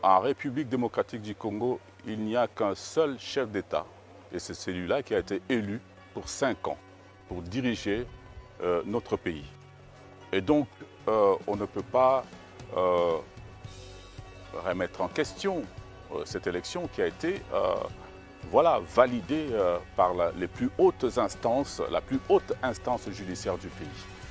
En République démocratique du Congo, il n'y a qu'un seul chef d'État. Et c'est celui-là qui a été élu pour 5 ans pour diriger notre pays. Et donc, on ne peut pas remettre en question cette élection qui a été voilà, validée par les plus hautes instances, la plus haute instance judiciaire du pays.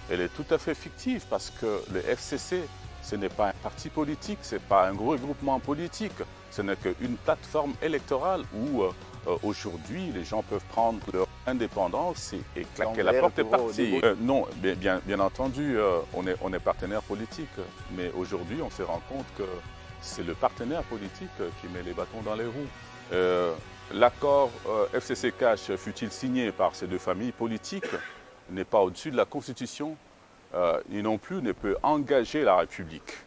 Elle est tout à fait fictive parce que le FCC, ce n'est pas un parti politique, ce n'est pas un gros regroupement politique, ce n'est qu'une plateforme électorale où aujourd'hui les gens peuvent prendre leur indépendance et claquer la porte et partir. Non, bien entendu, on est partenaire politique, mais aujourd'hui on se rend compte que c'est le partenaire politique qui met les bâtons dans les roues. L'accord FCC-Cash, fut-il signé par ces deux familles politiques, n'est pas au-dessus de la Constitution, ni non plus ne peut engager la République.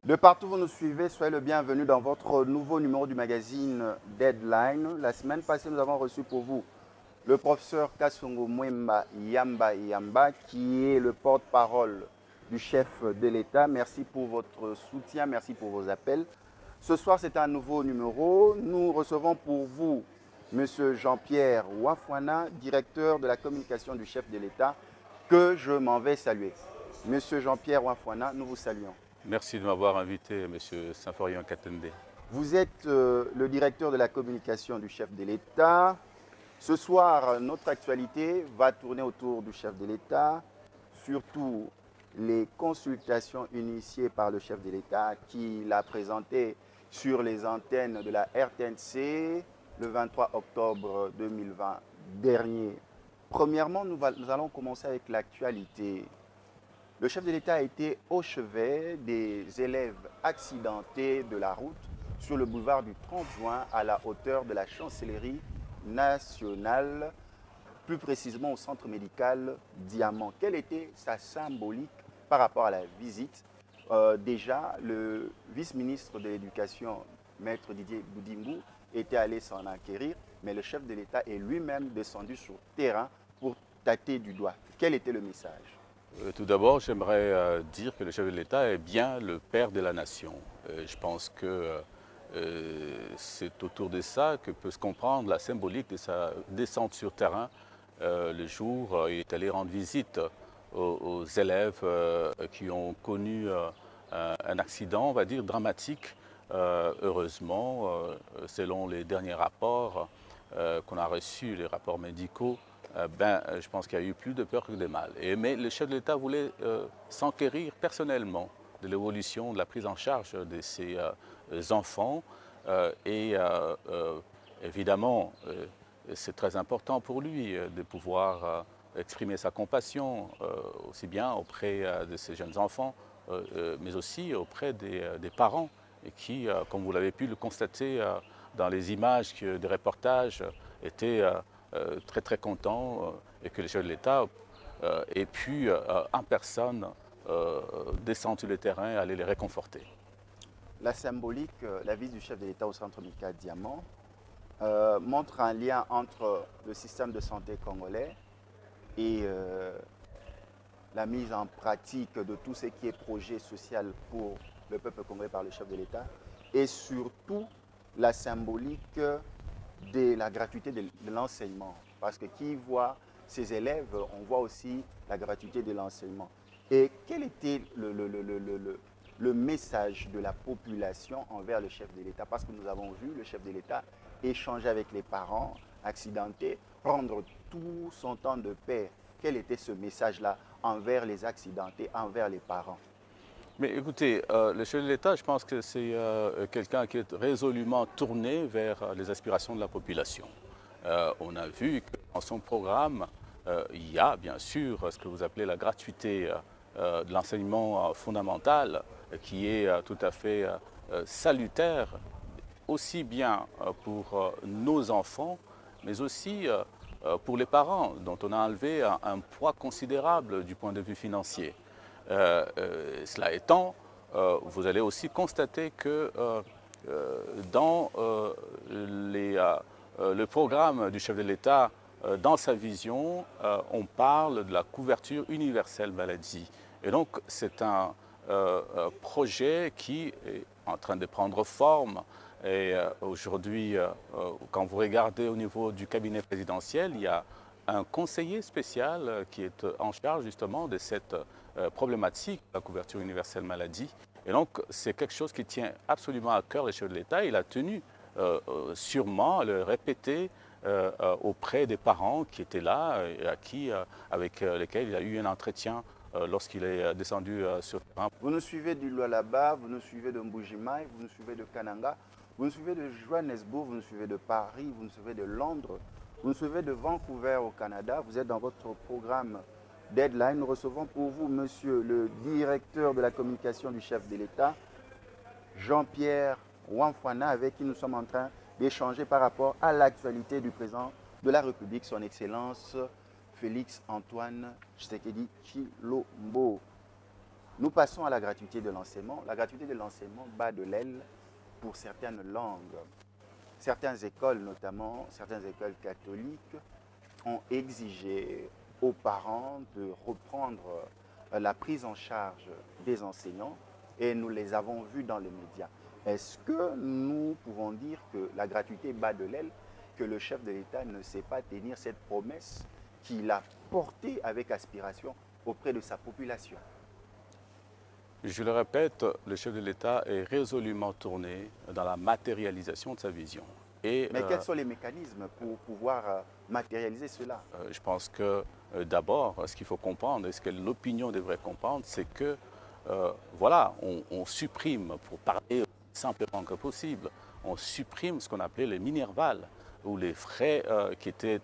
De partout où vous nous suivez, soyez le bienvenu dans votre nouveau numéro du magazine Deadline. La semaine passée, nous avons reçu pour vous le professeur Kasongo Mwemba Yamba, qui est le porte-parole du chef de l'État. Merci pour votre soutien, merci pour vos appels. Ce soir, c'est un nouveau numéro. Nous recevons pour vous M. Jean-Pierre Wafouana, directeur de la communication du chef de l'État, que je m'en vais saluer. M. Jean-Pierre Wafouana, nous vous saluons. Merci de m'avoir invité, M. Symphorien Katende. Vous êtes le directeur de la communication du chef de l'État. Ce soir, notre actualité va tourner autour du chef de l'État, surtout les consultations initiées par le chef de l'État qui l'a présenté sur les antennes de la RTNC le 23 octobre 2020 dernier. Premièrement, nous allons commencer avec l'actualité. Le chef de l'État a été au chevet des élèves accidentés de la route sur le boulevard du 30 juin à la hauteur de la chancellerie nationale, plus précisément au centre médical Diamant. Quelle était sa symbolique par rapport à la visite? Déjà, le vice-ministre de l'Éducation, Maître Didier Boudimou, était allé s'en acquérir, mais le chef de l'État est lui-même descendu sur terrain pour tâter du doigt. Quel était le message? Tout d'abord, j'aimerais dire que le chef de l'État est bien le père de la nation. Je pense que c'est autour de ça que peut se comprendre la symbolique de sa descente sur terrain le jour où il est allé rendre visite aux élèves qui ont connu un accident, on va dire, dramatique. Heureusement, selon les derniers rapports qu'on a reçus, les rapports médicaux, je pense qu'il y a eu plus de peur que de mal. Mais le chef de l'État voulait s'enquérir personnellement de l'évolution, de la prise en charge de ces enfants. Évidemment, c'est très important pour lui de pouvoir exprimer sa compassion, aussi bien auprès de ces jeunes enfants, mais aussi auprès des parents qui, comme vous l'avez pu le constater dans les images des reportages, étaient très contents et que le chef de l'État ait pu en personne descendre sur le terrain et aller les réconforter. La symbolique, la visite du chef de l'État au centre médical Diamant, montre un lien entre le système de santé congolais et la mise en pratique de tout ce qui est projet social pour le peuple congolais par le chef de l'État, et surtout la symbolique de la gratuité de l'enseignement. Parce que qui voit ses élèves, on voit aussi la gratuité de l'enseignement. Et quel était le message de la population envers le chef de l'État? Parce que nous avons vu le chef de l'État échanger avec les parents accidentés, prendre tout son temps de paix. Quel était ce message-là envers les accidentés, envers les parents? Mais écoutez, le chef de l'État, je pense que c'est quelqu'un qui est résolument tourné vers les aspirations de la population. On a vu que dans son programme, il y a bien sûr ce que vous appelez la gratuité de l'enseignement fondamental, qui est tout à fait salutaire, aussi bien pour nos enfants, mais aussi pour les parents, dont on a enlevé un poids considérable du point de vue financier. Cela étant, vous allez aussi constater que dans le programme du chef de l'État, dans sa vision, on parle de la couverture universelle maladie. Et donc, c'est un projet qui est en train de prendre forme. Et aujourd'hui, quand vous regardez au niveau du cabinet présidentiel, il y a un conseiller spécial qui est en charge justement de cette problématique, la couverture universelle maladie. Et donc, c'est quelque chose qui tient absolument à cœur les chefs de l'État. Il a tenu sûrement à le répéter auprès des parents qui étaient là et avec lesquels il a eu un entretien lorsqu'il est descendu sur le terrain. Vous nous suivez du Lualaba, vous nous suivez de Mbujimaï, vous nous suivez de Kananga, vous nous suivez de Johannesburg, vous nous suivez de Paris, vous nous suivez de Londres, vous nous suivez de Vancouver au Canada. Vous êtes dans votre programme Deadline. Nous recevons pour vous, monsieur le directeur de la communication du chef de l'État, Jean-Pierre Wamfwana, avec qui nous sommes en train d'échanger par rapport à l'actualité du président de la République, son Excellence Félix Antoine Tshisekedi Tshilombo. Nous passons à la gratuité de l'enseignement. La gratuité de l'enseignement bat de l'aile pour certaines langues. Certaines écoles, notamment certaines écoles catholiques, ont exigé aux parents de reprendre la prise en charge des enseignants et nous les avons vus dans les médias. Est-ce que nous pouvons dire que la gratuité bat de l'aile, que le chef de l'État ne sait pas tenir cette promesse qu'il a portée avec aspiration auprès de sa population? Je le répète, le chef de l'État est résolument tourné dans la matérialisation de sa vision. Mais quels sont les mécanismes pour pouvoir matérialiser cela? Je pense que d'abord, ce qu'il faut comprendre, et ce que l'opinion devrait comprendre, c'est que voilà, on supprime, pour parler simplement que possible, on supprime ce qu'on appelait les minervales, ou les frais qui étaient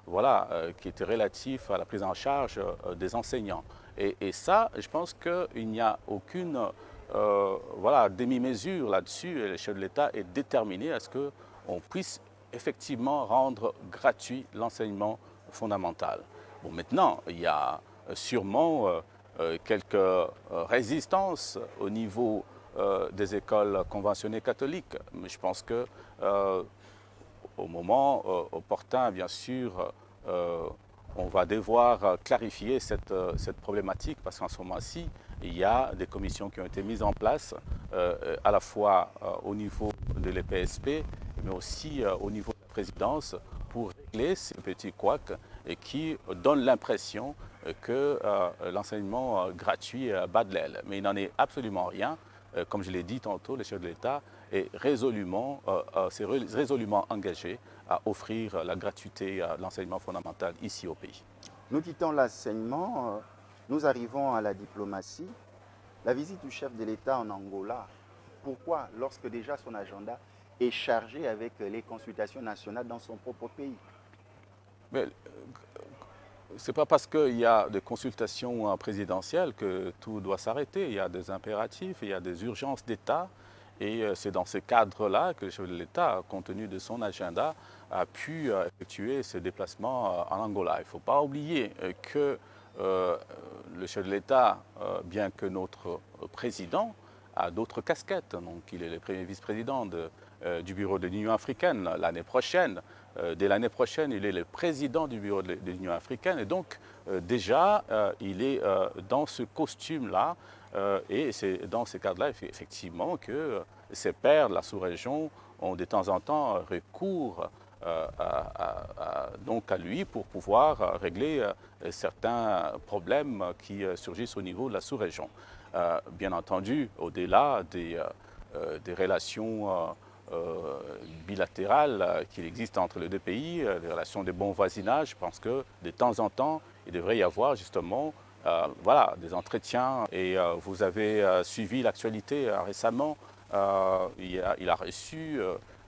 relatifs à la prise en charge des enseignants. Et ça, je pense qu'il n'y a aucune demi-mesure là-dessus, et le chef de l'État est déterminé à ce qu'on puisse effectivement rendre gratuit l'enseignement fondamental. Bon, maintenant, il y a sûrement quelques résistances au niveau des écoles conventionnées catholiques, mais je pense que au moment opportun, bien sûr, on va devoir clarifier cette problématique parce qu'en ce moment-ci, il y a des commissions qui ont été mises en place à la fois au niveau de l'EPSP, mais aussi au niveau de la présidence pour régler ces petits couacs et qui donnent l'impression que l'enseignement gratuit bat de l'aile. Mais il n'en est absolument rien. Comme je l'ai dit tantôt, le chef de l'État est résolument engagé à offrir la gratuité à l'enseignement fondamental ici au pays. Nous quittons l'enseignement, nous arrivons à la diplomatie. La visite du chef de l'État en Angola, pourquoi lorsque déjà son agenda est chargé avec les consultations nationales dans son propre pays? Ce n'est pas parce qu'il y a des consultations présidentielles que tout doit s'arrêter. Il y a des impératifs, il y a des urgences d'État. Et c'est dans ce cadre-là que le chef de l'État, compte tenu de son agenda, a pu effectuer ce déplacement en Angola. Il ne faut pas oublier que le chef de l'État, bien que notre président, a d'autres casquettes. Donc, il est le premier vice-président du bureau de l'Union africaine l'année prochaine. Dès l'année prochaine, il est le président du bureau de l'Union africaine. Et donc, déjà, il est dans ce costume-là. Et c'est dans ce cadre-là, effectivement, que ces pairs de la sous-région ont de temps en temps recours donc à lui pour pouvoir régler certains problèmes qui surgissent au niveau de la sous-région. Bien entendu, au-delà des relations bilatérales qu'il existe entre les deux pays, les relations de bon voisinage, je pense que de temps en temps, il devrait y avoir justement des entretiens. Et vous avez suivi l'actualité récemment. Il a reçu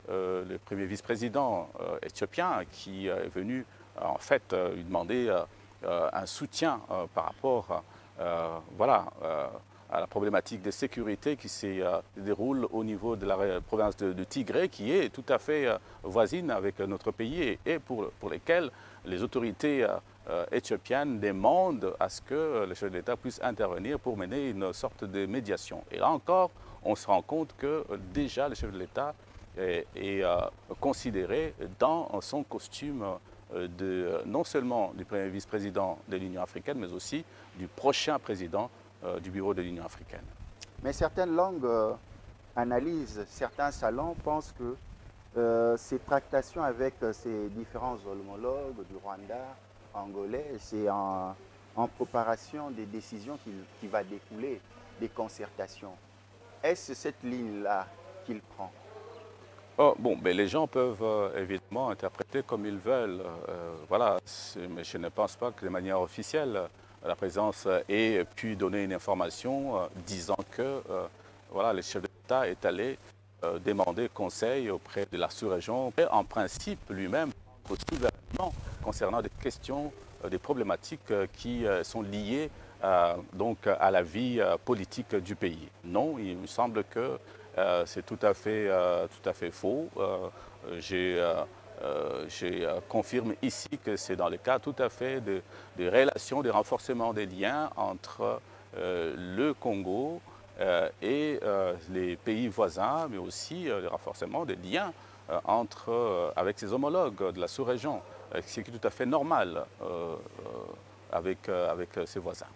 le premier vice-président éthiopien qui est venu en fait lui demander un soutien par rapport à la problématique de sécurité qui se déroule au niveau de la province de Tigré, qui est tout à fait voisine avec notre pays et pour lesquelles les autorités éthiopiennes demandent à ce que le chef de l'État puisse intervenir pour mener une sorte de médiation. Et là encore, on se rend compte que déjà le chef de l'État est considéré dans son costume non seulement du premier vice-président de l'Union africaine, mais aussi du prochain président du bureau de l'Union africaine. Mais certaines langues analysent, certains salons pensent que ces tractations avec ces différents homologues du Rwanda, angolais, c'est en préparation des décisions qui va découler des concertations. Est-ce cette ligne-là qu'il prend? Oh, bon, mais les gens peuvent évidemment interpréter comme ils veulent. Voilà, mais je ne pense pas que de manière officielle, la présidence ait pu donner une information disant que voilà, le chef d'État est allé demander conseil auprès de la sous-région. Et en principe, lui-même, au gouvernement concernant des questions, des problématiques qui sont liées donc à la vie politique du pays. Non, il me semble que c'est tout à fait faux. Je confirme ici que c'est dans le cas tout à fait de relations, de renforcement des liens entre le Congo et les pays voisins, mais aussi le renforcement des liens avec ses homologues de la sous-région, ce qui est tout à fait normal avec ses voisins.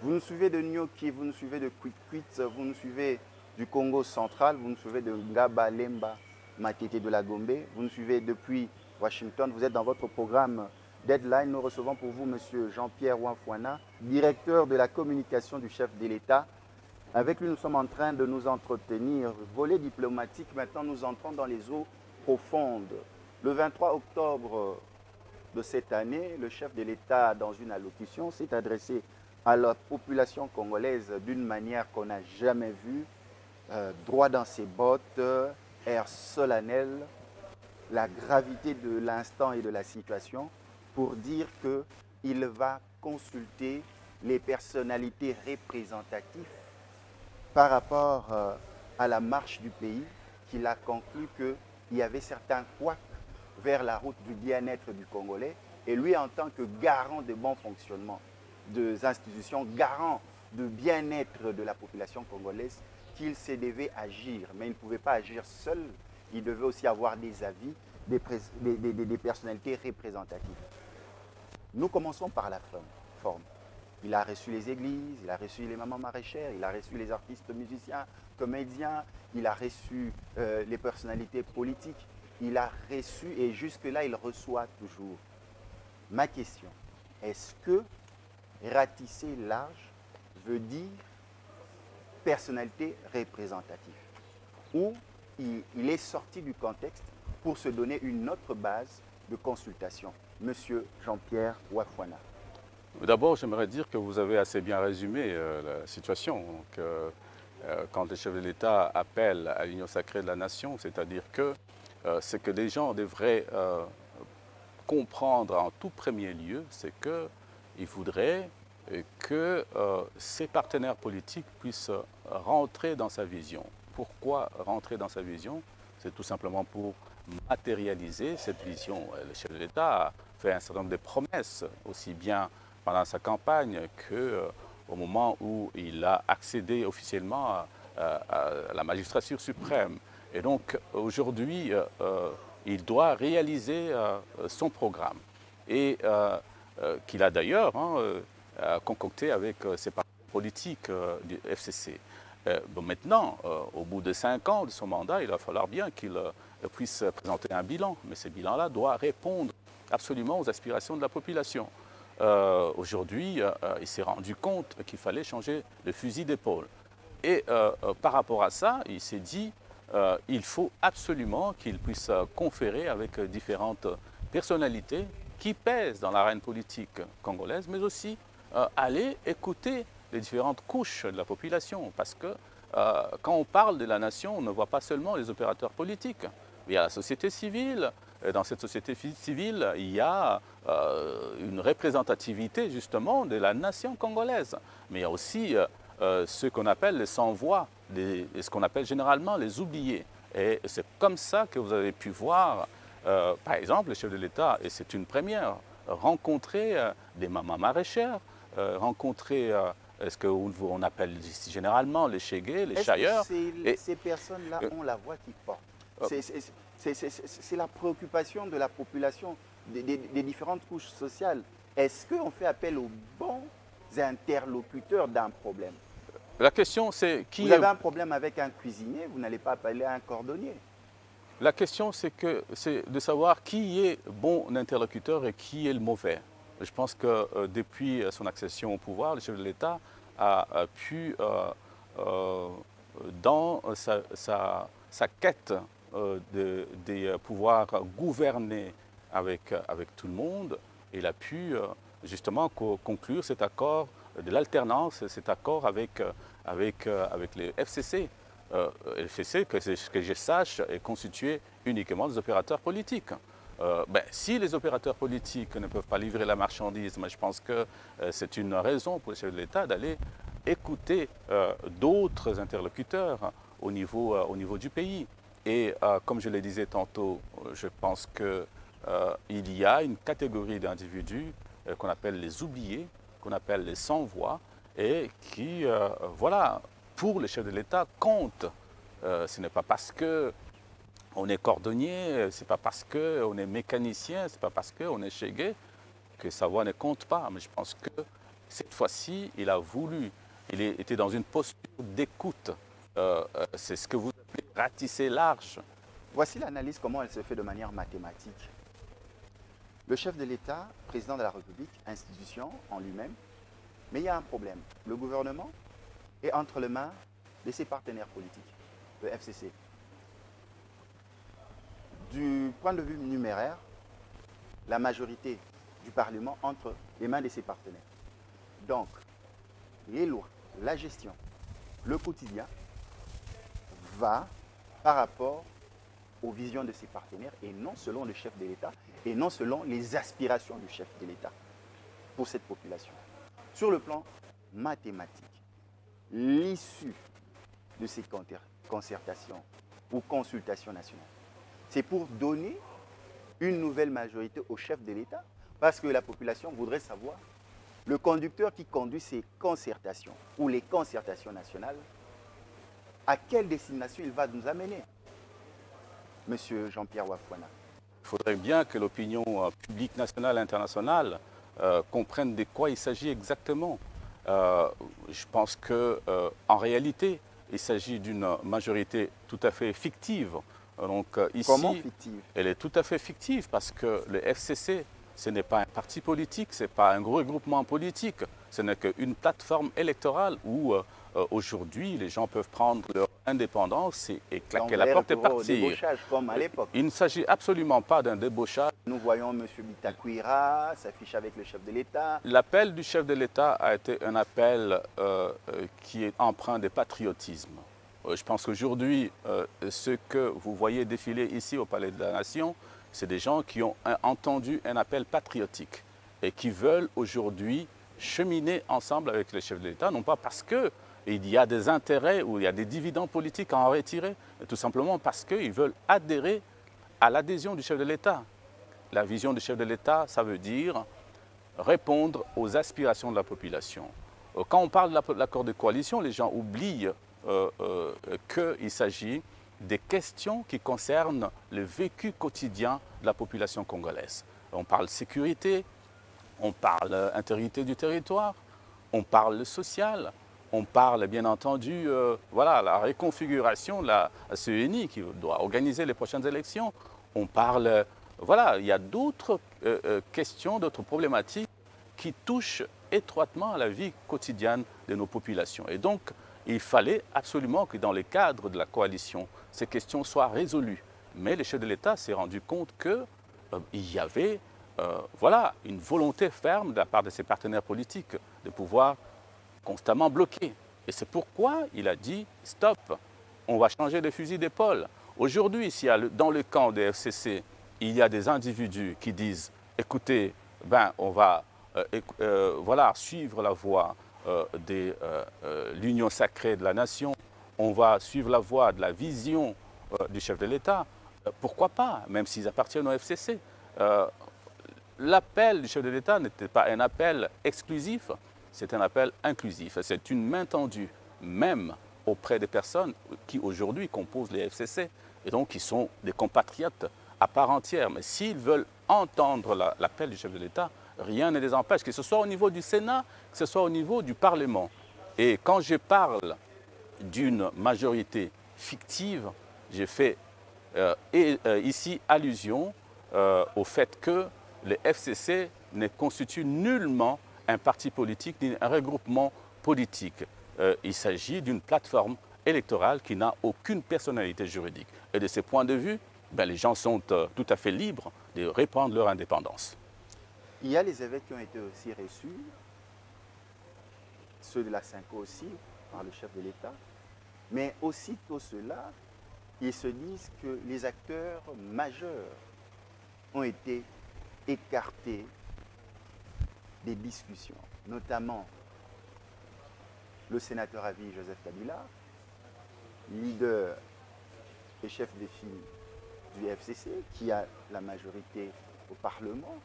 Vous nous suivez de Nyoki, vous nous suivez de Kwit-Kwit, vous nous suivez du Congo central, vous nous suivez de Ngaba, Lemba, Matete de la Gombe, vous nous suivez depuis Washington, vous êtes dans votre programme Deadline. Nous recevons pour vous M. Jean-Pierre Ouafouana, directeur de la communication du chef de l'État. Avec lui, nous sommes en train de nous entretenir. Volet diplomatique, maintenant nous entrons dans les eaux profondes. Le 23 octobre de cette année, le chef de l'État, dans une allocution, s'est adressé à la population congolaise d'une manière qu'on n'a jamais vue, droit dans ses bottes, air solennel, la gravité de l'instant et de la situation, pour dire qu'il va consulter les personnalités représentatives par rapport à la marche du pays, qu'il a conclu qu'il y avait certains couacs vers la route du bien-être du Congolais. Et lui, en tant que garant de bon fonctionnement des institutions, garant de bien-être de la population congolaise, qu'il se devait agir. Mais il ne pouvait pas agir seul, il devait aussi avoir des avis, des personnalités représentatives. Nous commençons par la forme. Il a reçu les églises, il a reçu les mamans maraîchères, il a reçu les artistes musiciens, comédiens, il a reçu les personnalités politiques, il a reçu et jusque-là il reçoit toujours. Ma question, est-ce que ratisser large veut dire personnalité représentative ou il est sorti du contexte pour se donner une autre base de consultation? Monsieur Jean-Pierre Ouafouana. D'abord, j'aimerais dire que vous avez assez bien résumé la situation. Donc, quand le chef de l'État appelle à l'union sacrée de la nation, c'est-à-dire que ce que les gens devraient comprendre en tout premier lieu, c'est qu'il voudrait que ses partenaires politiques puissent rentrer dans sa vision. Pourquoi rentrer dans sa vision? C'est tout simplement pour matérialiser cette vision. Le chef de l'État a fait un certain nombre de promesses, aussi bien pendant sa campagne qu'au moment où il a accédé officiellement à la magistrature suprême. Et donc aujourd'hui, il doit réaliser son programme et qu'il a d'ailleurs concocté avec ses partenaires politiques du FCC. Bon, maintenant, au bout de 5 ans de son mandat, il va falloir bien qu'il puisse présenter un bilan. Mais ce bilan-là doit répondre absolument aux aspirations de la population. Aujourd'hui, il s'est rendu compte qu'il fallait changer de fusil d'épaule. Et par rapport à ça, il s'est dit il faut absolument qu'il puisse conférer avec différentes personnalités qui pèsent dans l'arène politique congolaise, mais aussi aller écouter les différentes couches de la population. Parce que quand on parle de la nation, on ne voit pas seulement les opérateurs politiques. Il y a la société civile. Et dans cette société civile, il y a une représentativité justement de la nation congolaise. Mais il y a aussi ce qu'on appelle les sans-voix, ce qu'on appelle généralement les oubliés. Et c'est comme ça que vous avez pu voir, par exemple, le chef de l'État, et c'est une première, rencontrer des mamans maraîchères, rencontrer ce qu'on appelle ici généralement les chégués, les chailleurs. Ces personnes-là ont la voix qui porte. C'est la préoccupation de la population, des différentes couches sociales. Est-ce qu'on fait appel aux bons interlocuteurs d'un problème. La question, c'est qui Vous avez un problème avec un cuisinier, vous n'allez pas appeler un cordonnier. La question, c'est de savoir qui est bon interlocuteur et qui est le mauvais. Je pense que depuis son accession au pouvoir, le chef de l'État a pu, dans sa quête des pouvoirs gouverner avec tout le monde, il a pu justement conclure cet accord de l'alternance, cet accord avec les FCC. Le FCC, que je sache, est constitué uniquement des opérateurs politiques. Si les opérateurs politiques ne peuvent pas livrer la marchandise, mais je pense que c'est une raison pour le chef de l'État d'aller écouter d'autres interlocuteurs au niveau du pays. Et comme je le disais tantôt, je pense qu'il y a une catégorie d'individus qu'on appelle les oubliés, qu'on appelle les sans-voix, et qui, voilà, pour le chef de l'État, compte. Ce n'est pas parce qu'on est cordonnier, ce n'est pas parce qu'on est mécanicien, ce n'est pas parce qu'on est chégué que sa voix ne compte pas. Mais je pense que cette fois-ci, il était dans une posture d'écoute. C'est ce que vous appelez ratisser large. Voici l'analyse, comment elle se fait de manière mathématique. Le chef de l'État, président de la République, institution en lui-même, mais il y a un problème. Le gouvernement est entre les mains de ses partenaires politiques, le FCC. Du point de vue numéraire, la majorité du Parlement entre les mains de ses partenaires. Donc, les lois, la gestion, le quotidien va par rapport aux visions de ses partenaires et non selon le chef de l'État et non selon les aspirations du chef de l'État pour cette population. Sur le plan mathématique, l'issue de ces concertations ou consultations nationales, c'est pour donner une nouvelle majorité au chef de l'État parce que la population voudrait savoir le conducteur qui conduit ces concertations ou les concertations nationales, à quelle destination il va nous amener, Monsieur Jean-Pierre Wafouana. Il faudrait bien que l'opinion publique nationale et internationale comprenne de quoi il s'agit exactement. Je pense qu'en réalité, il s'agit d'une majorité tout à fait fictive. Donc, ici, comment fictive? Elle est tout à fait fictive parce que le FCC, ce n'est pas un parti politique, ce n'est pas un regroupement politique, ce n'est qu'une plateforme électorale où aujourd'hui les gens peuvent prendre leur indépendance et claquer la porte et partir. Débauchage comme à l'époque. Il ne s'agit absolument pas d'un débauchage. Nous voyons M. Bitakwira s'affiche avec le chef de l'État. L'appel du chef de l'État a été un appel qui est empreint de patriotisme. Je pense qu'aujourd'hui, ce que vous voyez défiler ici au Palais de la Nation, c'est des gens qui ont entendu un appel patriotique et qui veulent aujourd'hui cheminer ensemble avec le chef de l'État, non pas parce qu'il y a des intérêts ou il y a des dividendes politiques à en retirer, mais tout simplement parce qu'ils veulent adhérer à l'adhésion du chef de l'État. La vision du chef de l'État, ça veut dire répondre aux aspirations de la population. Quand on parle de l'accord de coalition, les gens oublient qu'il s'agit des questions qui concernent le vécu quotidien de la population congolaise. On parle sécurité, on parle intégrité du territoire, on parle social, on parle bien entendu voilà, la réconfiguration de la CENI qui doit organiser les prochaines élections. On parle, voilà, il y a d'autres questions, d'autres problématiques qui touchent étroitement à la vie quotidienne de nos populations. Et donc, il fallait absolument que dans le cadre de la coalition, ces questions soient résolues. Mais le chef de l'État s'est rendu compte qu'il y avait voilà, une volonté ferme de la part de ses partenaires politiques de pouvoir constamment bloquer. Et c'est pourquoi il a dit « stop, on va changer de fusil d'épaule ». Aujourd'hui, dans le camp des FCC, il y a des individus qui disent « écoutez, on va voilà, suivre la voie de l'union sacrée de la nation, on va suivre la voie de la vision du chef de l'État, pourquoi pas, même s'ils appartiennent au FCC. L'appel du chef de l'État n'était pas un appel exclusif, c'est un appel inclusif. C'est une main tendue, même auprès des personnes qui aujourd'hui composent les FCC, et donc qui sont des compatriotes à part entière. Mais s'ils veulent entendre l'appel du chef de l'État, rien ne les empêche, que ce soit au niveau du Sénat, que ce soit au niveau du Parlement. Et quand je parle d'une majorité fictive, j'ai fait ici allusion au fait que les FCC ne constituent nullement un parti politique ni un regroupement politique. Il s'agit d'une plateforme électorale qui n'a aucune personnalité juridique. Et de ce point de vue, les gens sont tout à fait libres de répandre leur indépendance. Il y a les évêques qui ont été aussi reçus, ceux de la Cinco aussi, par le chef de l'État. Mais aussitôt cela, ils se disent que les acteurs majeurs ont été écartés des discussions, notamment le sénateur à vie Joseph Kabila, leader et chef des filles du FCC, qui a la majorité au Parlement.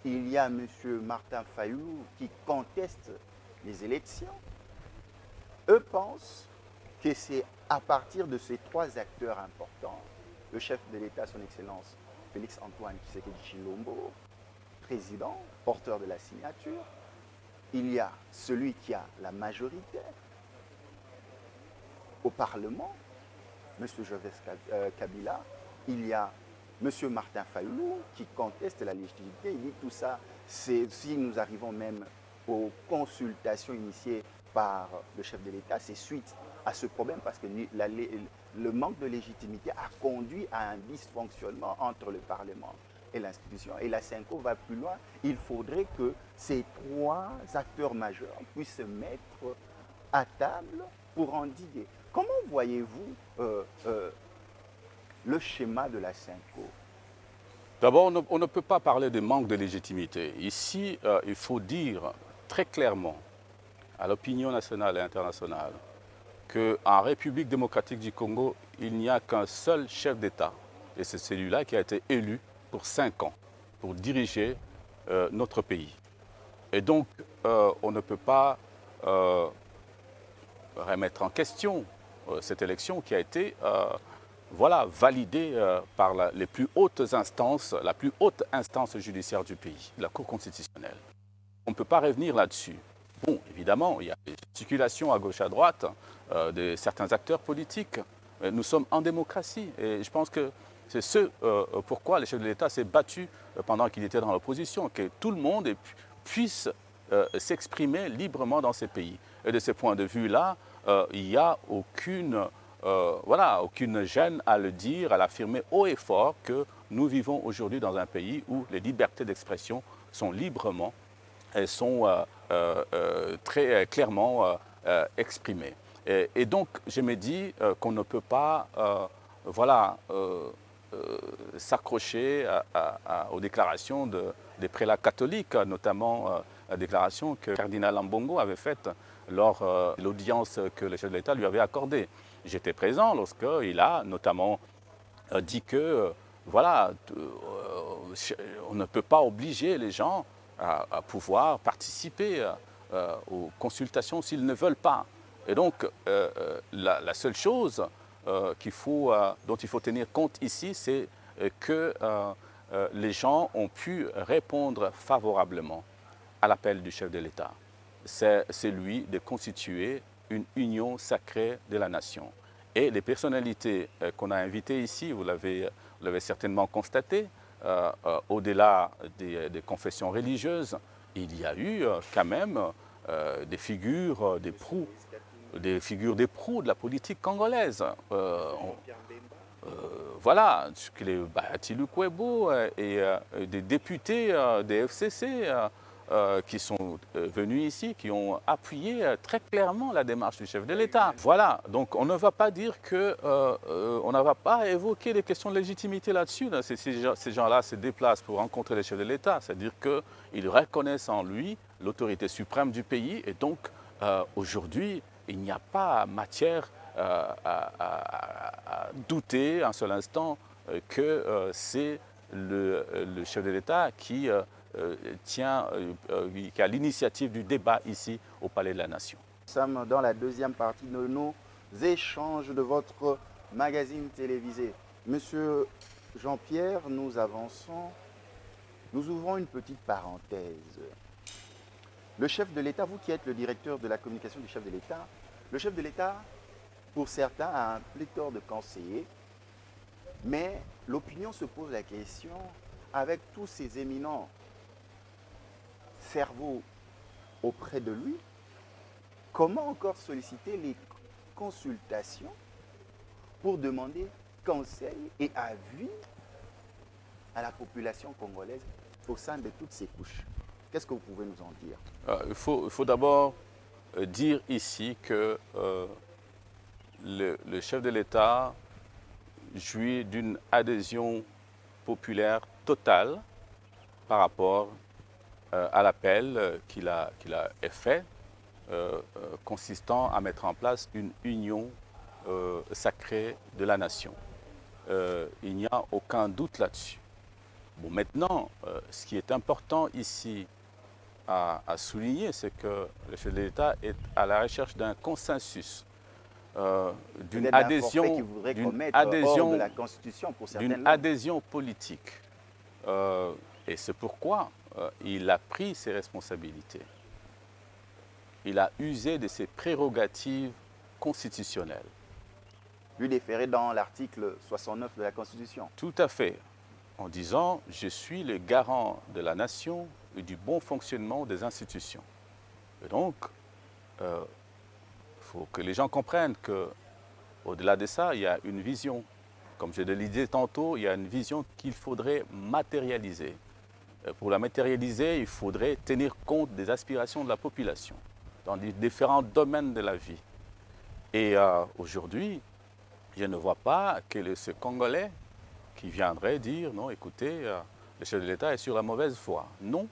Il y a M. Martin Fayulu qui conteste les élections. Eux pensent que c'est à partir de ces trois acteurs importants, le chef de l'État, son Excellence Félix-Antoine Tshisekedi Tshilombo, président, porteur de la signature, il y a celui qui a la majorité au Parlement, M. Joseph Kabila, il y a M. Martin Fayulu qui conteste la légitimité. Il dit tout ça, si nous arrivons même aux consultations initiées par le chef de l'État, c'est suite à ce problème parce que le manque de légitimité a conduit à un dysfonctionnement entre le Parlement et l'institution. Et la Cinco va plus loin. Il faudrait que ces trois acteurs majeurs puissent se mettre à table pour endiguer. Comment voyez-vous le schéma de la Cinco? D'abord, on ne peut pas parler de manque de légitimité. Ici, il faut dire très clairement à l'opinion nationale et internationale qu'en République démocratique du Congo, il n'y a qu'un seul chef d'État. Et c'est celui-là qui a été élu pour 5 ans pour diriger notre pays. Et donc, on ne peut pas remettre en question cette élection qui a été validée par les plus hautes instances, la plus haute instance judiciaire du pays, la Cour constitutionnelle. On ne peut pas revenir là-dessus. Bon, évidemment, il y a des gesticulations à gauche, à droite de certains acteurs politiques. Nous sommes en démocratie et je pense que c'est ce pourquoi le chef de l'État s'est battu pendant qu'il était dans l'opposition, que tout le monde puisse s'exprimer librement dans ces pays. Et de ce point de vue-là, il n'y a aucune gêne à le dire, à l'affirmer haut et fort que nous vivons aujourd'hui dans un pays où les libertés d'expression sont librement et sont très clairement exprimées. Et donc, je me dis qu'on ne peut pas s'accrocher aux déclarations des prélats catholiques, notamment la déclaration que le cardinal Ambongo avait faite lors de l'audience que le chef de l'État lui avait accordée. J'étais présent lorsqu'il a notamment dit que on ne peut pas obliger les gens à pouvoir participer aux consultations s'ils ne veulent pas. Et donc, la seule chose dont il faut tenir compte ici, c'est que les gens ont pu répondre favorablement à l'appel du chef de l'État. C'est celui de constituer une union sacrée de la nation. Et les personnalités qu'on a invitées ici, vous l'avez certainement constaté, au-delà des confessions religieuses, il y a eu quand même des figures d'éproux de la politique congolaise. Voilà, les Bahati Lukwebo et des députés des FCC qui sont venus ici, qui ont appuyé très clairement la démarche du chef de l'État. Voilà, donc on ne va pas dire on ne va pas évoquer les questions de légitimité là-dessus. Ces gens-là se déplacent pour rencontrer le chef de l'État, c'est-à-dire qu'ils reconnaissent en lui l'autorité suprême du pays et donc aujourd'hui, il n'y a pas matière à douter un seul instant que c'est le chef de l'État qui a l'initiative du débat ici au Palais de la Nation. Nous sommes dans la deuxième partie de nos échanges de votre magazine télévisé. Monsieur Jean-Pierre, nous avançons Nous ouvrons une petite parenthèse. Le chef de l'État, vous qui êtes le directeur de la communication du chef de l'État, le chef de l'État, pour certains, a un pléthore de conseillers, mais l'opinion se pose la question, avec tous ces éminents cerveaux auprès de lui, comment encore solliciter les consultations pour demander conseil et avis à la population congolaise au sein de toutes ces couches? Qu'est-ce que vous pouvez nous en dire? Il faut d'abord dire ici que le chef de l'État jouit d'une adhésion populaire totale par rapport à l'appel qu'il a fait, consistant à mettre en place une union sacrée de la nation. Il n'y a aucun doute là-dessus. Bon, maintenant, ce qui est important ici à souligner, c'est que le chef de l'État est à la recherche d'un consensus, d'une adhésion politique. Et c'est pourquoi il a pris ses responsabilités. Il a usé de ses prérogatives constitutionnelles. Lui déféré dans l'article 69 de la Constitution. Tout à fait. En disant « Je suis le garant de la nation et du bon fonctionnement des institutions ». Et donc, il faut que les gens comprennent qu'au-delà de ça, il y a une vision. Comme je le disais tantôt, il y a une vision qu'il faudrait matérialiser. Pour la matérialiser, il faudrait tenir compte des aspirations de la population dans les différents domaines de la vie. Et aujourd'hui, je ne vois pas ce Congolais qui viendrait dire « Non, écoutez, le chef de l'État est sur la mauvaise voie ». Non,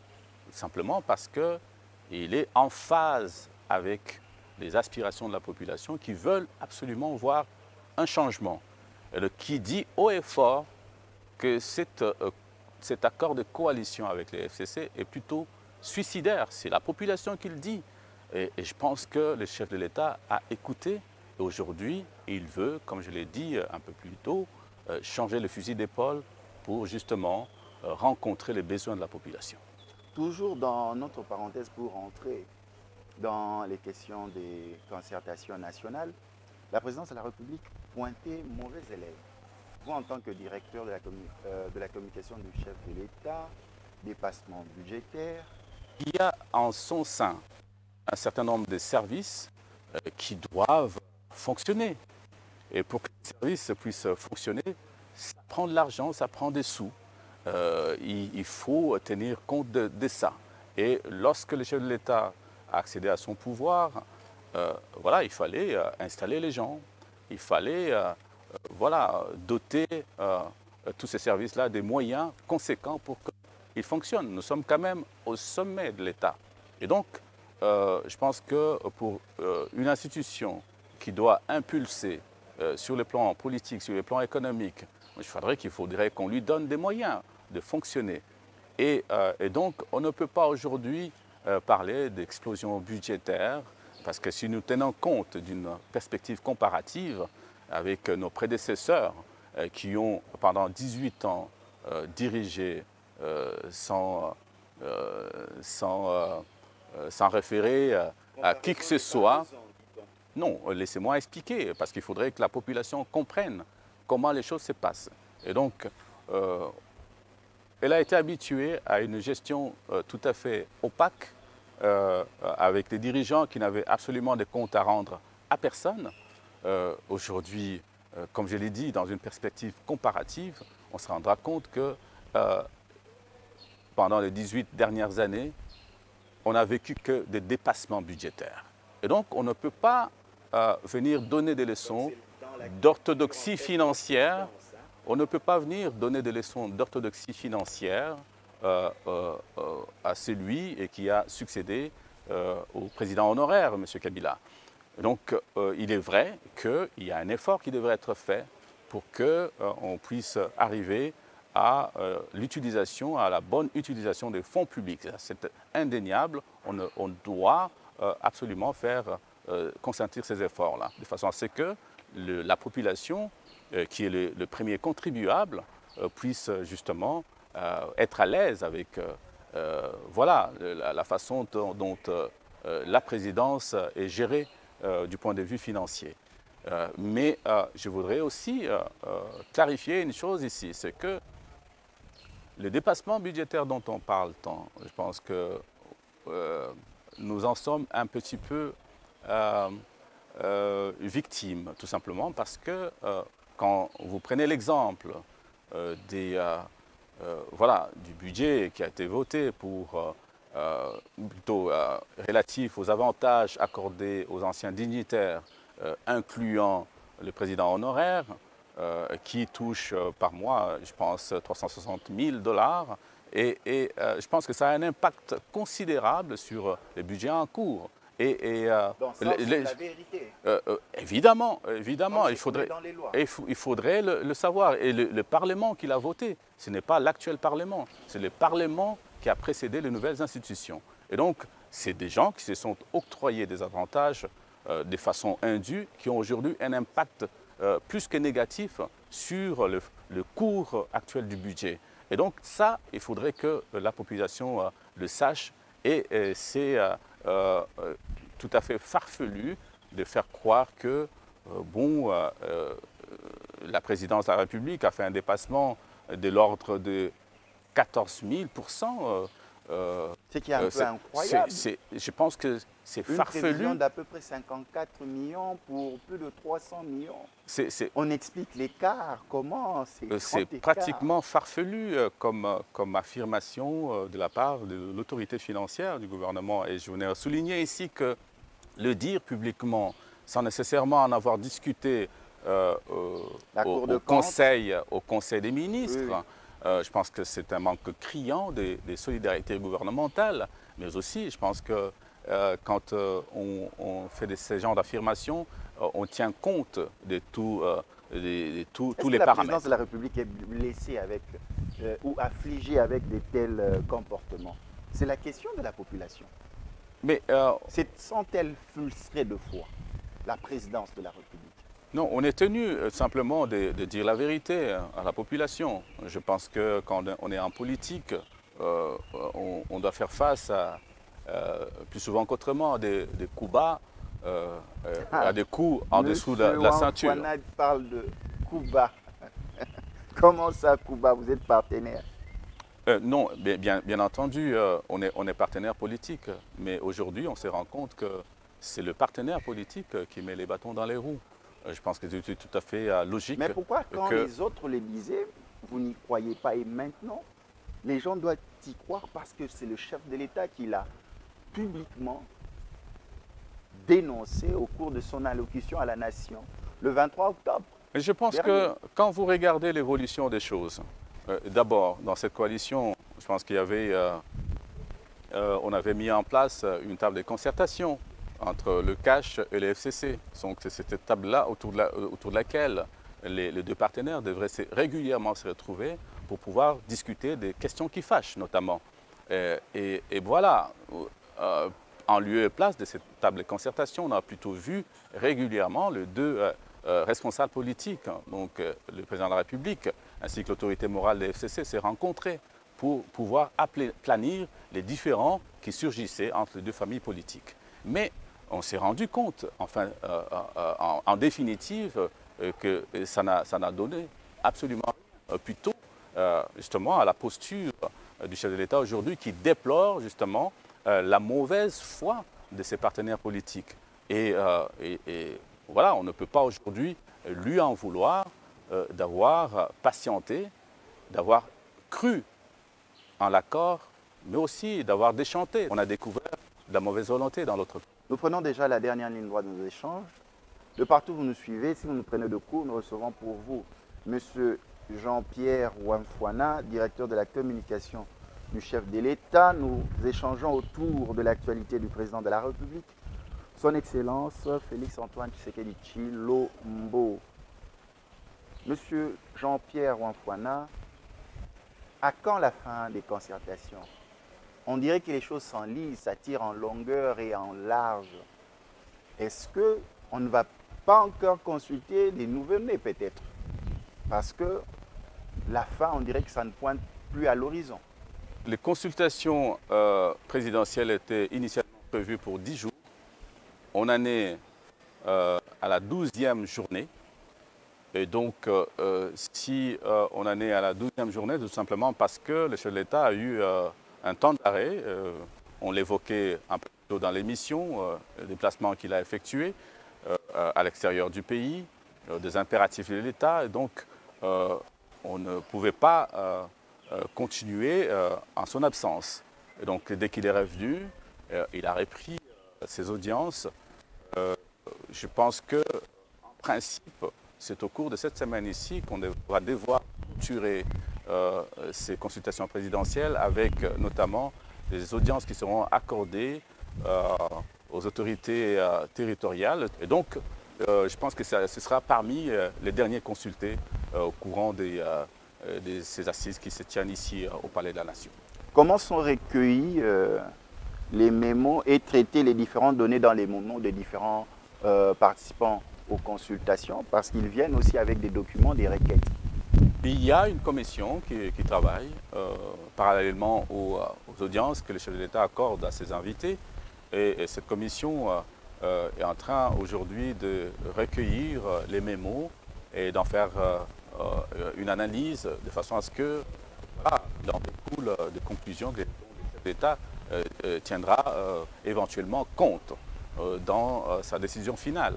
simplement parce qu'il est en phase avec les aspirations de la population qui veulent absolument voir un changement. Et qui dit haut et fort que cet accord de coalition avec les FCC est plutôt suicidaire. C'est la population qui le dit. Et je pense que le chef de l'État a écouté. Et aujourd'hui, il veut, comme je l'ai dit un peu plus tôt, changer le fusil d'épaule pour justement rencontrer les besoins de la population. Toujours dans notre parenthèse pour entrer dans les questions des concertations nationales, la présidence de la République pointait mauvais élèves. Vous, en tant que directeur de la communication du chef de l'État, dépassement budgétaire. Il y a en son sein un certain nombre de services qui doivent fonctionner. Et pour que les services puissent fonctionner, ça prend de l'argent, ça prend des sous. Il faut tenir compte de ça. Et lorsque le chef de l'État a accédé à son pouvoir, voilà, il fallait installer les gens, il fallait voilà, doter tous ces services-là des moyens conséquents pour qu'ils fonctionnent. Nous sommes quand même au sommet de l'État. Et donc, je pense que pour une institution qui doit impulser sur le plan politique, sur le plan économique, il faudrait qu'on lui donne des moyens de fonctionner. Et donc, on ne peut pas aujourd'hui parler d'explosion budgétaire, parce que si nous tenons compte d'une perspective comparative avec nos prédécesseurs qui ont pendant 18 ans dirigé sans référer à qui que ce soit. Non, laissez-moi expliquer, parce qu'il faudrait que la population comprenne comment les choses se passent. Et donc, elle a été habituée à une gestion tout à fait opaque, avec des dirigeants qui n'avaient absolument de comptes à rendre à personne. Aujourd'hui, comme je l'ai dit, dans une perspective comparative, on se rendra compte que pendant les 18 dernières années, on n'a vécu que des dépassements budgétaires. Et donc, on ne peut pas venir donner des leçons d'orthodoxie financière. On ne peut pas venir donner des leçons d'orthodoxie financière à celui qui a succédé au président honoraire, M. Kabila. Donc, il est vrai qu'il y a un effort qui devrait être fait pour qu'on puisse arriver à l'utilisation, à la bonne utilisation des fonds publics. C'est indéniable. On doit absolument faire consentir ces efforts-là, de façon à ce que la population, qui est le premier contribuable, puisse justement être à l'aise avec voilà, la façon dont la présidence est gérée du point de vue financier. Mais je voudrais aussi clarifier une chose ici, c'est que le dépassement budgétaire dont on parle tant, je pense que nous en sommes un petit peu victimes, tout simplement parce que quand vous prenez l'exemple voilà, du budget qui a été voté pour plutôt relatif aux avantages accordés aux anciens dignitaires, incluant le président honoraire, qui touche par mois, je pense, 360 000 $. Et je pense que ça a un impact considérable sur les budgets en cours. Donc ça, c'est la vérité. Évidemment, il faudrait le savoir. Et le Parlement qui l'a voté, ce n'est pas l'actuel Parlement, c'est le Parlement qui a précédé les nouvelles institutions. Et donc, c'est des gens qui se sont octroyés des avantages de façon indue, qui ont aujourd'hui un impact plus que négatif sur le cours actuel du budget. Et donc ça, il faudrait que la population le sache, et c'est tout à fait farfelu de faire croire que la présidence de la République a fait un dépassement de l'ordre de 14 000%. C'est qui est un peu incroyable. Je pense que c'est farfelu. Une prévision d'à peu près 54 millions pour plus de 300 millions. On explique l'écart, comment c'est pratiquement farfelu comme affirmation de la part de l'autorité financière du gouvernement. Et je venais souligner ici que le dire publiquement, sans nécessairement en avoir discuté au Conseil des ministres, oui. Je pense que c'est un manque criant des solidarités gouvernementales, mais aussi je pense que quand on fait ces genres d'affirmations, on tient compte de tous les paramètres. La présidence de la République est blessée avec, ou affligée avec de tels comportements? C'est la question de la population. Mais sont-elles frustrées de foi, la présidence de la République? Non, on est tenu simplement de dire la vérité à la population. Je pense que quand on est en politique, on doit faire face à, plus souvent qu'autrement, à des coups bas, à des coups en dessous de la ceinture. Monsieur Wanfouana parle de coups bas. Comment ça, coups bas? Vous êtes partenaire? Non, bien entendu, on est partenaire politique. Mais aujourd'hui, on se rend compte que c'est le partenaire politique qui met les bâtons dans les roues. Je pense que c'est tout à fait logique. Mais pourquoi, quand les autres les disaient, vous n'y croyez pas, et maintenant, les gens doivent y croire parce que c'est le chef de l'État qui l'a publiquement dénoncé au cours de son allocution à la nation le 23 octobre. Je pense que quand vous regardez l'évolution des choses, d'abord, dans cette coalition, je pense qu'il y avait, on avait mis en place une table de concertation entre le CACH et le FCC. Donc c'est cette table-là autour de laquelle les deux partenaires devraient régulièrement se retrouver pour pouvoir discuter des questions qui fâchent notamment. Et voilà, en lieu et place de cette table de concertation, on a plutôt vu régulièrement les deux responsables politiques, donc le président de la République ainsi que l'autorité morale des FCC, s'est rencontrés pour pouvoir planir les différends qui surgissaient entre les deux familles politiques. Mais on s'est rendu compte, enfin, en définitive, que ça n'a donné absolument rien. Plutôt, justement, à la posture du chef de l'État aujourd'hui qui déplore justement la mauvaise foi de ses partenaires politiques. Et voilà, on ne peut pas aujourd'hui lui en vouloir d'avoir patienté, d'avoir cru en l'accord, mais aussi d'avoir déchanté. On a découvert de la mauvaise volonté dans l'autre pays. Nous prenons déjà la dernière ligne droite de nos échanges. De partout où vous nous suivez, si vous nous prenez de court, nous recevons pour vous M. Jean-Pierre Wanfouana, directeur de la communication du chef de l'État. Nous échangeons autour de l'actualité du président de la République, son Excellence Félix-Antoine Tshisekedi Tshilombo. Monsieur Jean-Pierre Wanfouana, à quand la fin des concertations? On dirait que les choses s'enlisent, ça tire en longueur et en large. Est-ce qu'on ne va pas encore consulter les nouveaux-nés peut-être? Parce que la fin, on dirait que ça ne pointe plus à l'horizon. Les consultations présidentielles étaient initialement prévues pour 10 jours. On en est à la 12e journée. Et donc, si on en est à la 12e journée, tout simplement parce que le chef de l'État a eu un temps d'arrêt. On l'évoquait un peu plus tôt dans l'émission, le déplacement qu'il a effectué à l'extérieur du pays, des impératifs de l'État. Et donc, on ne pouvait pas continuer en son absence. Et donc, dès qu'il est revenu, il a repris ses audiences. Je pense que, en principe, c'est au cours de cette semaine ici qu'on va devoir clôturer ces consultations présidentielles avec notamment des audiences qui seront accordées aux autorités territoriales. Et donc, je pense que ce sera parmi les derniers consultés au courant de ces assises qui se tiennent ici au Palais de la Nation. Comment sont recueillis les mémos et traités les différentes données dans les mémos des différents participants aux consultations? Parce qu'ils viennent aussi avec des documents, des requêtes. Il y a une commission qui travaille parallèlement aux audiences que le chef de l'État accorde à ses invités. Et cette commission est en train aujourd'hui de recueillir les mémos et d'en faire une analyse de façon à ce que il en découle des conclusions dont le chef de l'État tiendra éventuellement compte dans sa décision finale.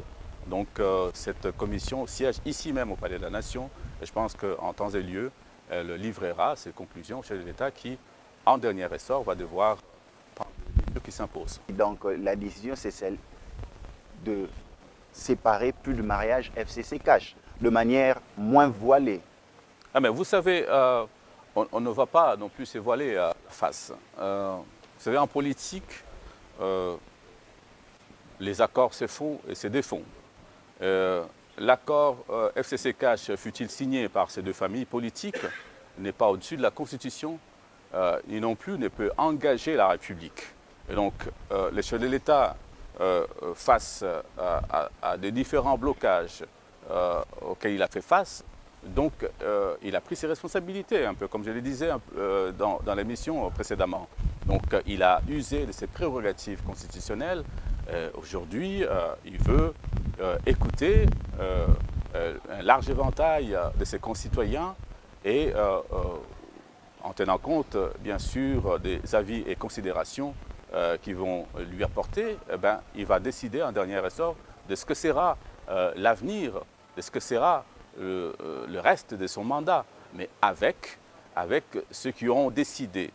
Donc cette commission siège ici même au Palais de la Nation et je pense qu'en temps et lieu, elle livrera ses conclusions au chef de l'État qui, en dernier ressort, va devoir prendre les mesures qui s'imposent. Donc la décision, c'est celle de séparer plus de mariage FCC Cash, de manière moins voilée. Ah mais vous savez, on ne va pas non plus se voiler la face. Vous savez, en politique, les accords se font et se défont. L'accord FCC Cash, fut-il signé par ces deux familles politiques, n'est pas au-dessus de la Constitution et non plus ne peut engager la République. Et donc, le chef de l'État, face à des différents blocages auxquels il a fait face, donc il a pris ses responsabilités, un peu comme je le disais dans l'émission précédemment. Donc, il a usé de ses prérogatives constitutionnelles. Aujourd'hui, il veut écouter un large éventail de ses concitoyens et en tenant compte, bien sûr, des avis et considérations qui vont lui apporter, il va décider en dernier ressort de ce que sera l'avenir, de ce que sera le reste de son mandat, mais avec ceux qui ont décidé,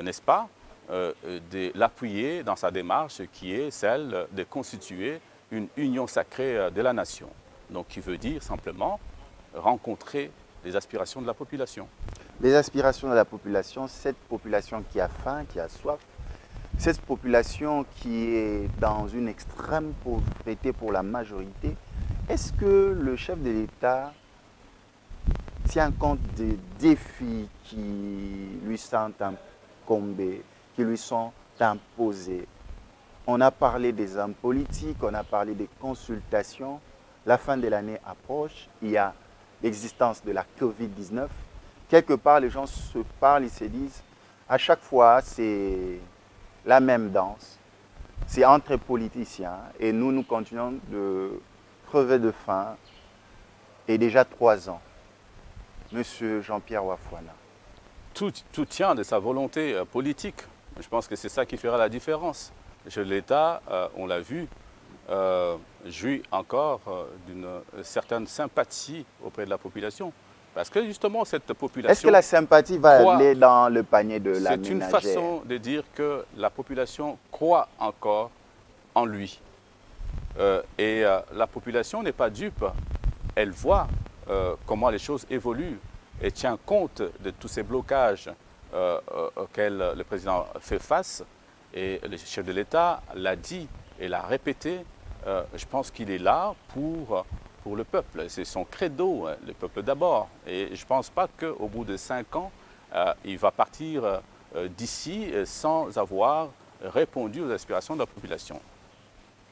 n'est-ce pas, de l'appuyer dans sa démarche qui est celle de constituer une union sacrée de la nation. Donc qui veut dire simplement rencontrer les aspirations de la population. Les aspirations de la population, cette population qui a faim, qui a soif, cette population qui est dans une extrême pauvreté pour la majorité, est-ce que le chef de l'État tient compte des défis qui lui sont incombés, qui lui sont imposés? On a parlé des hommes politiques, on a parlé des consultations. La fin de l'année approche, il y a l'existence de la Covid-19. Quelque part, les gens se parlent, ils se disent, à chaque fois, c'est la même danse. C'est entre politiciens et nous continuons de crever de faim. Et déjà 3 ans, Monsieur Jean-Pierre Wafouana. Tout tient de sa volonté politique. Je pense que c'est ça qui fera la différence. Le chef de l'État, on l'a vu, jouit encore d'une certaine sympathie auprès de la population. Parce que justement, cette population... Est-ce que la sympathie va aller dans le panier de la ménagère? C'est une façon de dire que la population croit encore en lui. Et la population n'est pas dupe. Elle voit comment les choses évoluent et tient compte de tous ces blocages auxquels le président fait face. Et le chef de l'État l'a dit et l'a répété. Je pense qu'il est là pour le peuple. C'est son credo, le peuple d'abord. Et je ne pense pas qu'au bout de 5 ans, il va partir d'ici sans avoir répondu aux aspirations de la population.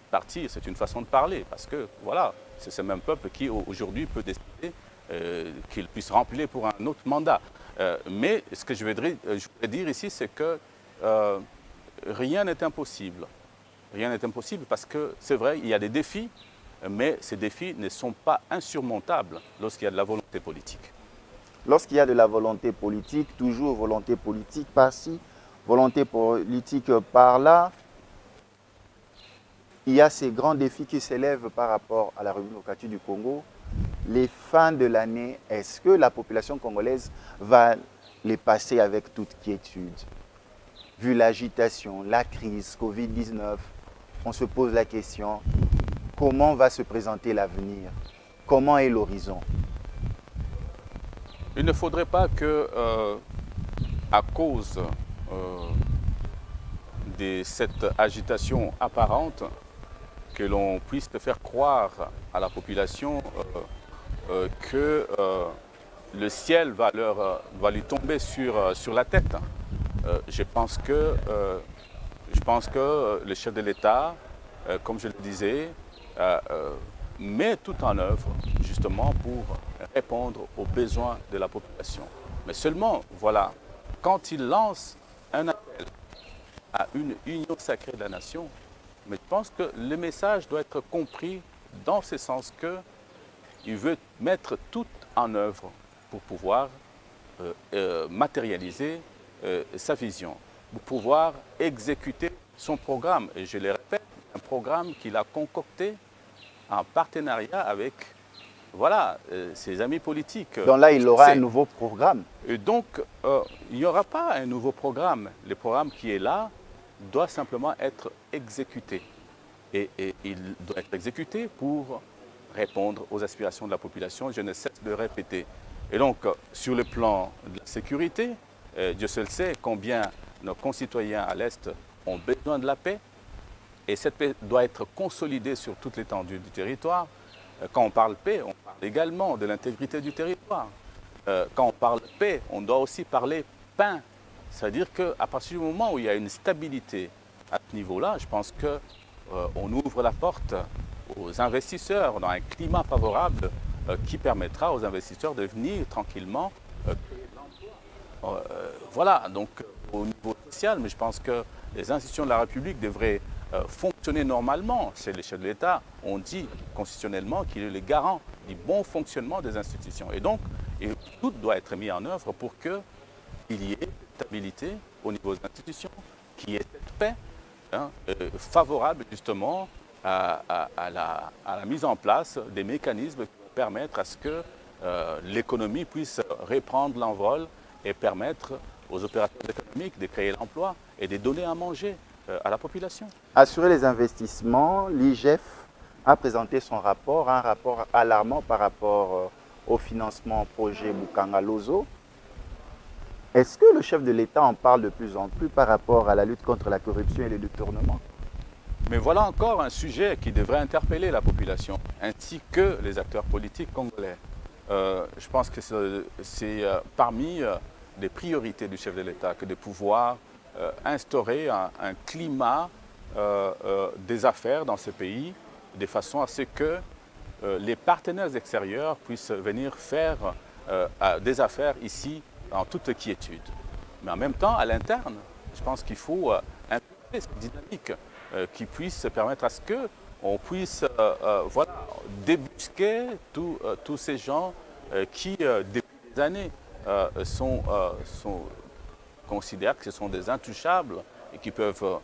Partir, c'est une façon de parler, parce que voilà, c'est ce même peuple qui aujourd'hui peut décider qu'il puisse remplir pour un autre mandat. Mais ce que je voudrais dire ici, c'est que rien n'est impossible. Rien n'est impossible parce que c'est vrai, il y a des défis, mais ces défis ne sont pas insurmontables lorsqu'il y a de la volonté politique. Lorsqu'il y a de la volonté politique, toujours volonté politique par-ci, volonté politique par-là, il y a ces grands défis qui s'élèvent par rapport à la République démocratique du Congo. Les fins de l'année, est-ce que la population congolaise va les passer avec toute quiétude? Vu l'agitation, la crise, Covid-19, on se pose la question, comment va se présenter l'avenir? Comment est l'horizon? Il ne faudrait pas que, à cause de cette agitation apparente, que l'on puisse faire croire à la population que le ciel va lui tomber sur la tête. Je pense que le chef de l'État, comme je le disais, met tout en œuvre justement pour répondre aux besoins de la population. Mais seulement, voilà, quand il lance un appel à une union sacrée de la nation, mais je pense que le message doit être compris dans ce sens qu'il veut mettre tout en œuvre pour pouvoir matérialiser sa vision, pour pouvoir exécuter son programme. Et je le répète, un programme qu'il a concocté en partenariat avec ses amis politiques. Donc là, il aura un nouveau programme. Et donc, il n'y aura pas un nouveau programme. Le programme qui est là doit simplement être exécuté. Et il doit être exécuté pour répondre aux aspirations de la population. Je ne cesse de le répéter. Et donc, sur le plan de la sécurité, Dieu seul sait combien nos concitoyens à l'Est ont besoin de la paix. Et cette paix doit être consolidée sur toute l'étendue du territoire. Quand on parle paix, on parle également de l'intégrité du territoire. Quand on parle paix, on doit aussi parler pain. C'est-à-dire qu'à partir du moment où il y a une stabilité à ce niveau-là, je pense qu'on ouvre la porte aux investisseurs dans un climat favorable qui permettra aux investisseurs de venir tranquillement créer de l'emploi. Voilà, donc au niveau social, mais je pense que les institutions de la République devraient fonctionner normalement. C'est le chef de l'État, on dit constitutionnellement qu'il est le garant du bon fonctionnement des institutions. Et donc, tout doit être mis en œuvre pour qu'il y ait stabilité au niveau des institutions, qu'il y ait cette paix favorable justement à la mise en place des mécanismes qui permettent à ce que l'économie puisse reprendre l'envol et permettre aux opérateurs économiques de créer l'emploi et de donner à manger à la population. Assurer les investissements, l'IGF a présenté son rapport, un rapport alarmant par rapport au financement projet Bukanga-Lozo. Est-ce que le chef de l'État en parle de plus en plus par rapport à la lutte contre la corruption et le détournement? Mais voilà encore un sujet qui devrait interpeller la population, ainsi que les acteurs politiques congolais. Je pense que c'est parmi les priorités du chef de l'État que de pouvoir instaurer un climat des affaires dans ce pays, de façon à ce que les partenaires extérieurs puissent venir faire des affaires ici en toute quiétude. Mais en même temps, à l'interne, je pense qu'il faut impulser cette dynamique qui puisse permettre à ce qu'on puisse débusquer tous ces gens qui, depuis des années, considèrent que ce sont des intouchables et qui peuvent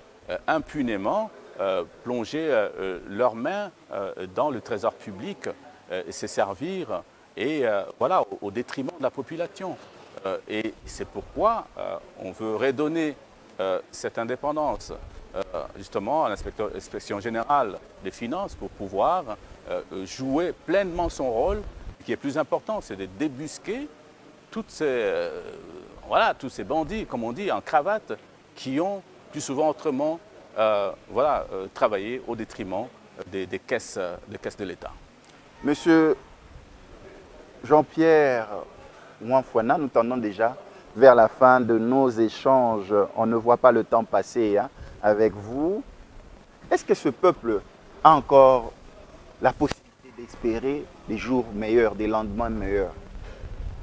impunément plonger leurs mains dans le trésor public et se servir au détriment de la population. Et c'est pourquoi on veut redonner cette indépendance justement à l'inspection générale des finances pour pouvoir jouer pleinement son rôle. Ce qui est plus important, c'est de débusquer tous ces bandits, comme on dit, en cravate, qui ont plus souvent autrement travaillé au détriment des caisses de l'État. Monsieur Jean-Pierre Mouanfouana, nous tendons déjà vers la fin de nos échanges. On ne voit pas le temps passer avec vous. Est-ce que ce peuple a encore la possibilité d'espérer des jours meilleurs, des lendemains meilleurs?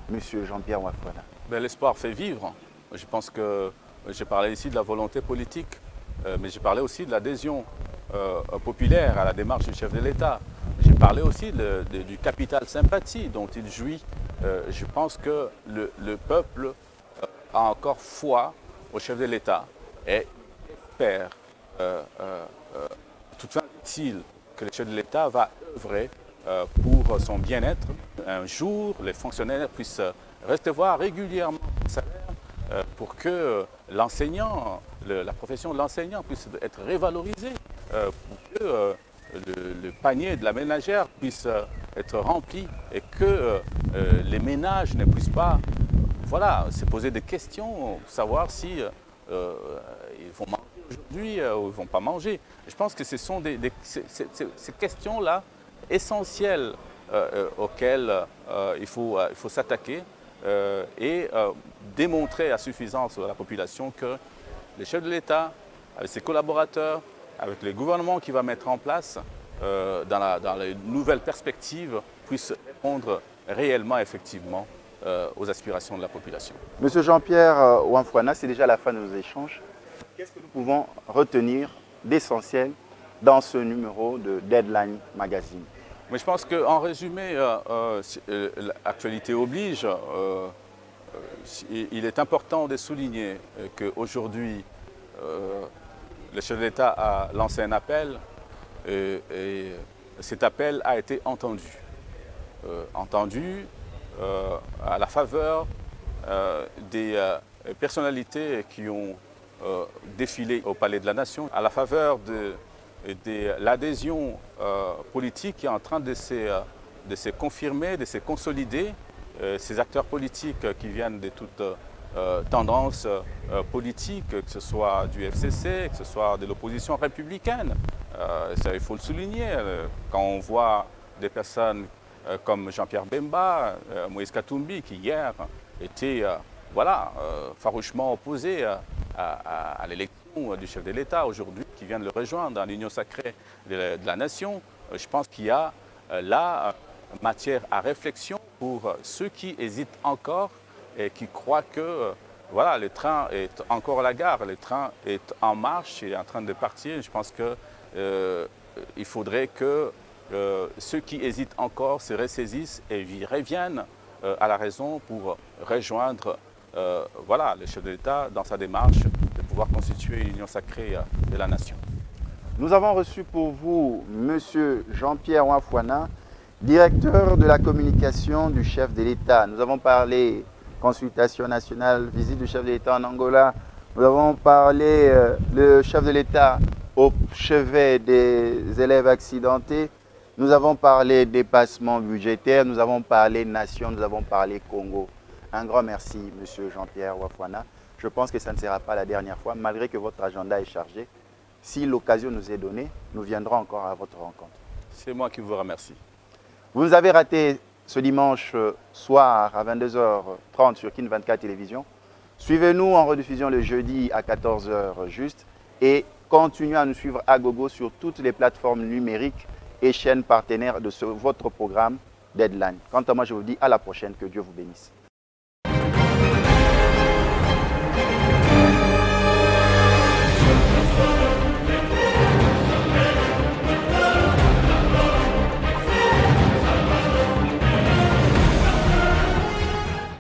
Monsieur Jean-Pierre Mouanfouana. Ben, l'espoir fait vivre. Je pense que j'ai parlé ici de la volonté politique, mais j'ai parlé aussi de l'adhésion populaire à la démarche du chef de l'État. J'ai parlé aussi du capital sympathie dont il jouit. Je pense que le peuple a encore foi au chef de l'État et espère, toute fin utile, que le chef de l'État va œuvrer pour son bien-être. Un jour, les fonctionnaires puissent recevoir régulièrement le salaire pour que l'enseignant, la profession de l'enseignant puisse être révalorisée, pour que le panier de la ménagère puisse être rempli et que les ménages ne puissent pas se poser des questions, savoir si ils vont manger aujourd'hui ou ils ne vont pas manger. Je pense que ce sont ces questions-là essentielles auxquelles il faut s'attaquer et démontrer à suffisance à la population que le chef de l'État, avec ses collaborateurs, avec les gouvernements qu'il va mettre en place, dans les nouvelles perspectives, puissent répondre réellement, effectivement, aux aspirations de la population. Monsieur Jean-Pierre Ouamfouana, c'est déjà la fin de nos échanges. Qu'est-ce que nous pouvons retenir d'essentiel dans ce numéro de Deadline Magazine? Mais je pense qu'en résumé, l'actualité oblige. Il est important de souligner qu'aujourd'hui, le chef de l'État a lancé un appel et cet appel a été entendu. À la faveur des personnalités qui ont défilé au Palais de la Nation, à la faveur de l'adhésion politique qui est en train de se confirmer, de se consolider. Ces acteurs politiques qui viennent de toutes tendances politiques, que ce soit du FCC, que ce soit de l'opposition républicaine. Ça, il faut le souligner. Quand on voit des personnes comme Jean-Pierre Bemba, Moïse Katumbi, qui hier étaient farouchement opposés à l'élection du chef de l'État aujourd'hui, qui vient de le rejoindre dans l'union sacrée de la nation. Je pense qu'il y a là matière à réflexion pour ceux qui hésitent encore et qui croient que le train est encore à la gare, le train est en marche, il est en train de partir. Je pense qu'il faudrait que ceux qui hésitent encore se ressaisissent et reviennent à la raison pour rejoindre le chef de l'État dans sa démarche de pouvoir constituer une union sacrée de la nation. Nous avons reçu pour vous Monsieur Jean-Pierre Ouamfouana, directeur de la communication du chef de l'État. Nous avons parlé consultation nationale, visite du chef de l'État en Angola. Nous avons parlé le chef de l'État au chevet des élèves accidentés. Nous avons parlé dépassement budgétaire, nous avons parlé nation, nous avons parlé Congo. Un grand merci, Monsieur Jean-Pierre Ouamfouana. Je pense que ça ne sera pas la dernière fois, malgré que votre agenda est chargé. Si l'occasion nous est donnée, nous viendrons encore à votre rencontre. C'est moi qui vous remercie. Vous nous avez raté ce dimanche soir à 22h30 sur Kin 24 Télévision. Suivez-nous en rediffusion le jeudi à 14h juste et continuez à nous suivre à gogo sur toutes les plateformes numériques et chaînes partenaires de votre programme Deadline. Quant à moi, je vous dis à la prochaine. Que Dieu vous bénisse.